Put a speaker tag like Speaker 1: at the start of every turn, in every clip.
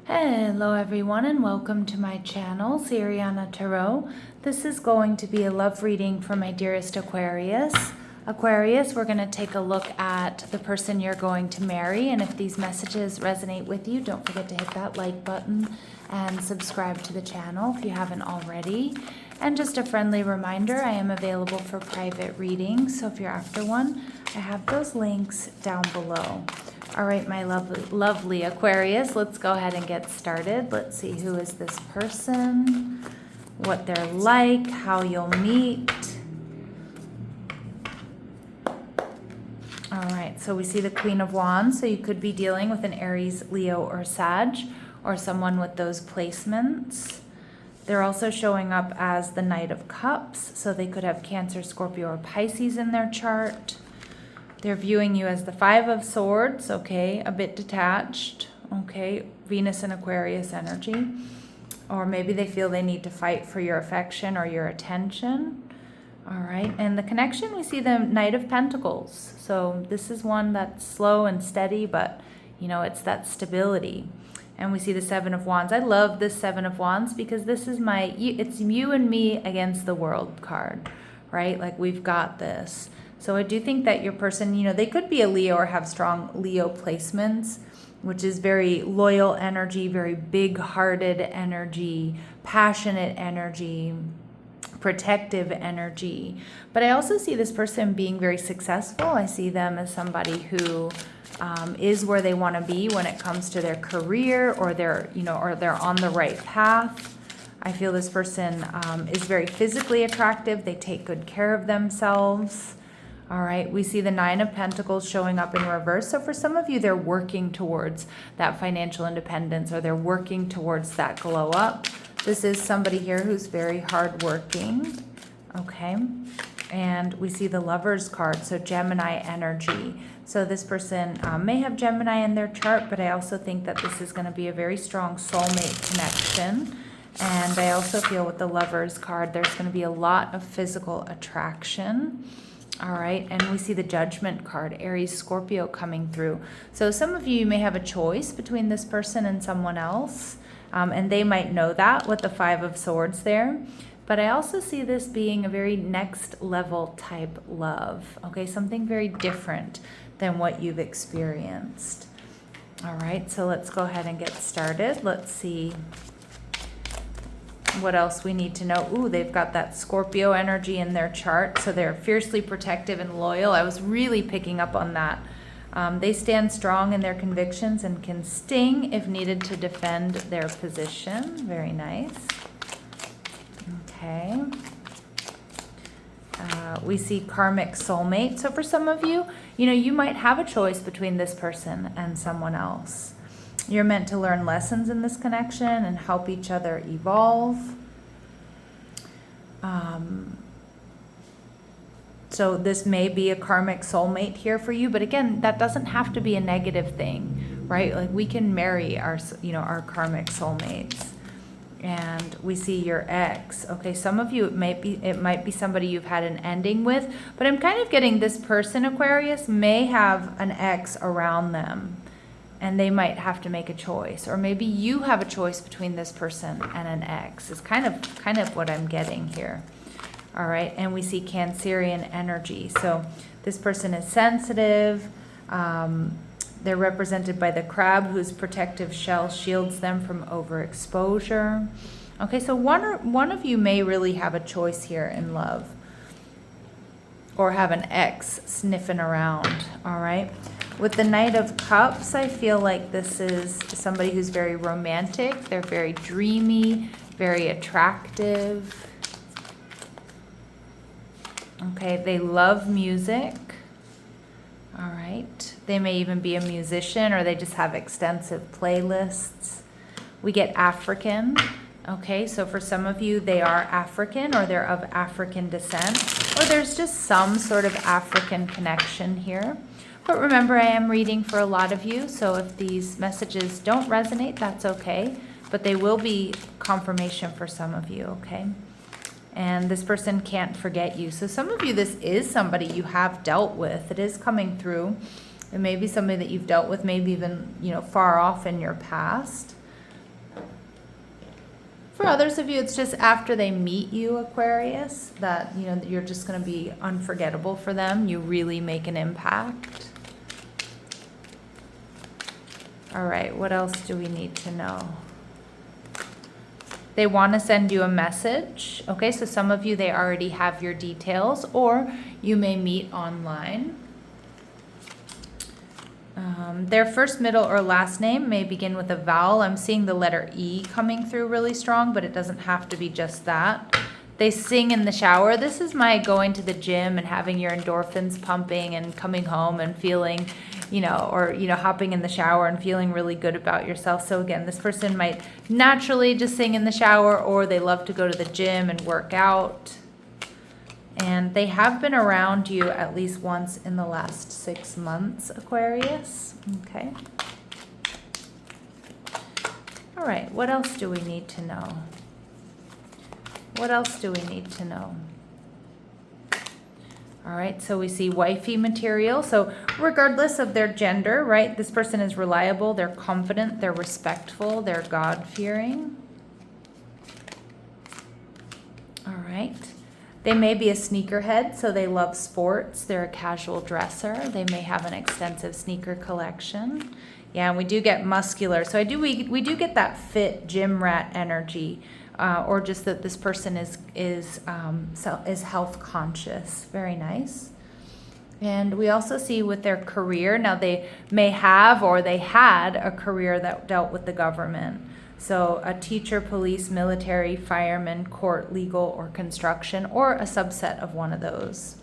Speaker 1: Hello everyone and welcome to my channel, Siriana Tarot. This is going to be a love reading for my dearest Aquarius. Aquarius, we're going to take a look at the person you're going to marry, and if these messages resonate with you, don't forget to hit that like button and subscribe to the channel if you haven't already. And just a friendly reminder, I am available for private readings, so if you're after one, I have those links down below. All right, my lovely Aquarius, let's go ahead and get started. Let's see, who is this person, what they're like, how you'll meet. All right, so we see the Queen of Wands, so you could be dealing with an Aries, Leo, or Sag, or someone with those placements. They're also showing up as the Knight of Cups, so they could have Cancer, Scorpio, or Pisces in their chart. They're viewing you as the Five of Swords, okay, a bit detached, okay, Venus and Aquarius energy. Or maybe they feel they need to fight for your affection or your attention. All right, and the connection, we see the Knight of Pentacles. So this is one that's slow and steady, but, you know, it's that stability. And we see the Seven of Wands. I love this Seven of Wands because this is it's you and me against the world card, right? Like, we've got this. So I do think that your person, you know, they could be a Leo or have strong Leo placements, which is very loyal energy, very big-hearted energy, passionate energy, protective energy. But I also see this person being very successful. I see them as somebody who is where they want to be when it comes to their career, or they're on the right path. I feel this person is very physically attractive. They take good care of themselves. All right, we see the Nine of Pentacles showing up in reverse. So for some of you, they're working towards that financial independence, or they're working towards that glow up. This is somebody here who's very hardworking, okay? And we see the Lovers card, so Gemini energy. So this person may have Gemini in their chart, but I also think that this is going to be a very strong soulmate connection. And I also feel with the Lovers card, there's going to be a lot of physical attraction. All right, and we see the Judgment card, Aries, Scorpio coming through. So some of you may have a choice between this person and someone else, and they might know that with the Five of Swords there. But I also see this being a very next level type love, okay? Something very different than what you've experienced. All right, so let's go ahead and get started. Let's see what else we need to know. Ooh, they've got that Scorpio energy in their chart, so they're fiercely protective and loyal. I was really picking up on that. They stand strong in their convictions and can sting if needed to defend their position. Very nice. Okay. We see karmic soulmate. So for some of you, you know, you might have a choice between this person and someone else. You're meant to learn lessons in this connection and help each other evolve. So this may be a karmic soulmate here for you, but again, that doesn't have to be a negative thing, right? Like, we can marry our karmic soulmates. And we see your ex. Okay, some of you, it might be somebody you've had an ending with, but I'm kind of getting this person, Aquarius, may have an ex around them. And they might have to make a choice, or maybe you have a choice between this person and an ex. Is kind of what I'm getting here. All right, and we see Cancerian energy. So this person is sensitive. They're represented by the crab, whose protective shell shields them from overexposure. Okay, so one of you may really have a choice here in love, or have an ex sniffing around. All right. With the Knight of Cups, I feel like this is somebody who's very romantic. They're very dreamy, very attractive. Okay, they love music. All right. They may even be a musician, or they just have extensive playlists. We get African. Okay, so for some of you, they are African, or they're of African descent, or there's just some sort of African connection here. But remember, I am reading for a lot of you, so if these messages don't resonate, that's okay. But they will be confirmation for some of you, okay? And this person can't forget you. So some of you, this is somebody you have dealt with. It is coming through. It may be somebody that you've dealt with, maybe even, far off in your past. For others of you, it's just after they meet you, Aquarius, that, you know, you're just going to be unforgettable for them. You really make an impact. All right, what else do we need to know? They want to send you a message. Okay, so some of you, they already have your details, or you may meet online. Their first, middle, or last name may begin with a vowel. I'm seeing the letter E coming through really strong, but it doesn't have to be just that. They sing in the shower. This is my going to the gym and having your endorphins pumping and coming home and feeling, you know, or, you know, hopping in the shower and feeling really good about yourself. So again, this person might naturally just sing in the shower, or they love to go to the gym and work out. And they have been around you at least once in the last 6 months, Aquarius. Okay. All right, what else do we need to know? What else do we need to know? All right, so we see wifey material. So regardless of their gender, right, this person is reliable, they're confident, they're respectful, they're God-fearing. All right. They may be a sneakerhead, so they love sports. They're a casual dresser. They may have an extensive sneaker collection. Yeah, and we do get muscular. So we do get that fit gym rat energy, or just that this person is health conscious. Very nice. And we also see with their career, now they may have or they had a career that dealt with the government. So a teacher, police, military, fireman, court, legal, or construction, or a subset of one of those.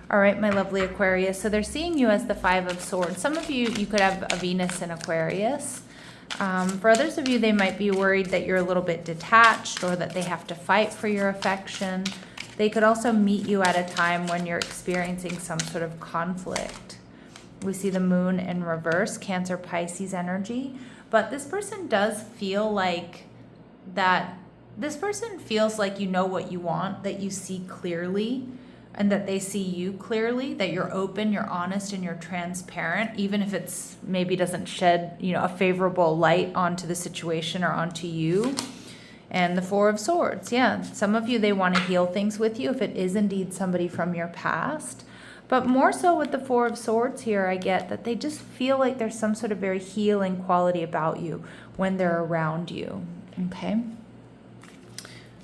Speaker 1: All right, my lovely Aquarius. So they're seeing you as the Five of Swords. Some of you could have a Venus in Aquarius. For others of you, they might be worried that you're a little bit detached or that they have to fight for your affection. They could also meet you at a time when you're experiencing some sort of conflict. We see the moon in reverse, Cancer, Pisces energy. But this person does feel like that, this person feels like you know what you want, that you see clearly, and that they see you clearly, that you're open, you're honest, and you're transparent, even if it's maybe doesn't shed, you know, a favorable light onto the situation or onto you. And the Four of Swords, yeah. Some of you, they want to heal things with you if it is indeed somebody from your past. But more so with the Four of Swords here, I get that they just feel like there's some sort of very healing quality about you when they're around you, okay?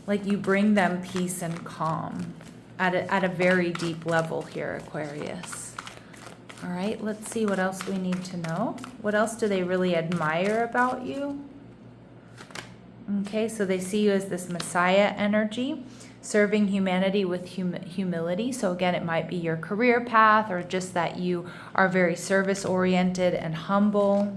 Speaker 1: Like you bring them peace and calm at a very deep level here, Aquarius. All right, let's see what else we need to know. What else do they really admire about you? Okay, so they see you as this Messiah energy, serving humanity with humility. So again, it might be your career path, or just that you are very service-oriented and humble.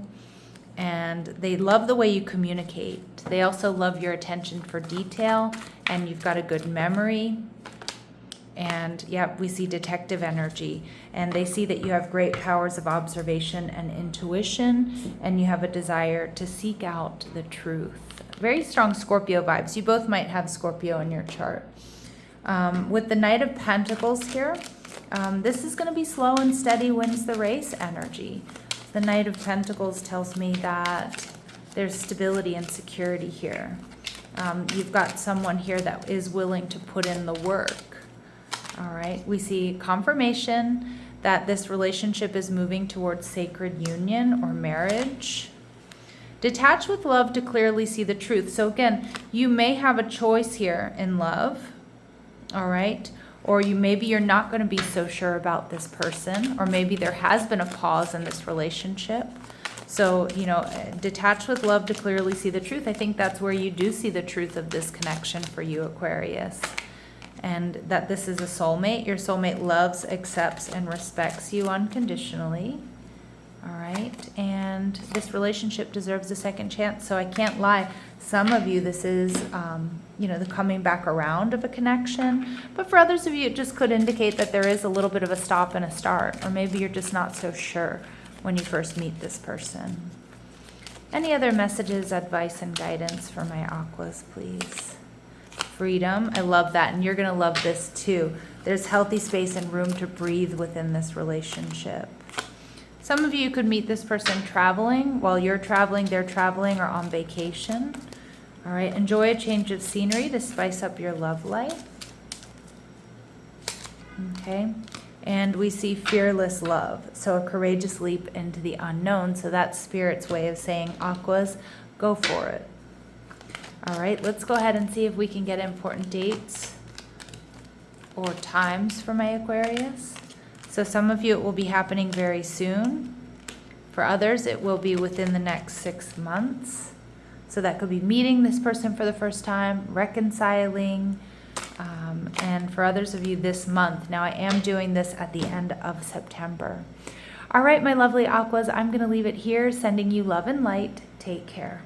Speaker 1: And they love the way you communicate. They also love your attention for detail, and you've got a good memory. And yeah, we see detective energy. And they see that you have great powers of observation and intuition, and you have a desire to seek out the truth. Very strong Scorpio vibes. You both might have Scorpio in your chart. With the Knight of Pentacles here, this is going to be slow and steady wins the race energy. The Knight of Pentacles tells me that there's stability and security here. You've got someone here that is willing to put in the work. All right, we see confirmation that this relationship is moving towards sacred union or marriage. Detach with love to clearly see the truth. So again, you may have a choice here in love, all right? Or maybe you're not going to be so sure about this person, or maybe there has been a pause in this relationship. So, you know, detach with love to clearly see the truth. I think that's where you do see the truth of this connection for you, Aquarius. And that this is a soulmate. Your soulmate loves, accepts, and respects you unconditionally. All right, and this relationship deserves a second chance. So I can't lie. Some of you, this is, you know, the coming back around of a connection. But for others of you, it just could indicate that there is a little bit of a stop and a start. Or maybe you're just not so sure when you first meet this person. Any other messages, advice, and guidance for my Aquas, please? Freedom. I love that. And you're going to love this too. There's healthy space and room to breathe within this relationship. Some of you could meet this person traveling. While you're traveling, they're traveling or on vacation. All right, enjoy a change of scenery to spice up your love life. Okay, and we see fearless love, so a courageous leap into the unknown. So that's Spirit's way of saying, Aquas, go for it. All right, let's go ahead and see if we can get important dates or times for my Aquarius. So some of you, it will be happening very soon. For others, it will be within the next 6 months. So that could be meeting this person for the first time, reconciling, and for others of you this month. Now I am doing this at the end of September. All right, my lovely Aquas, I'm going to leave it here, sending you love and light. Take care.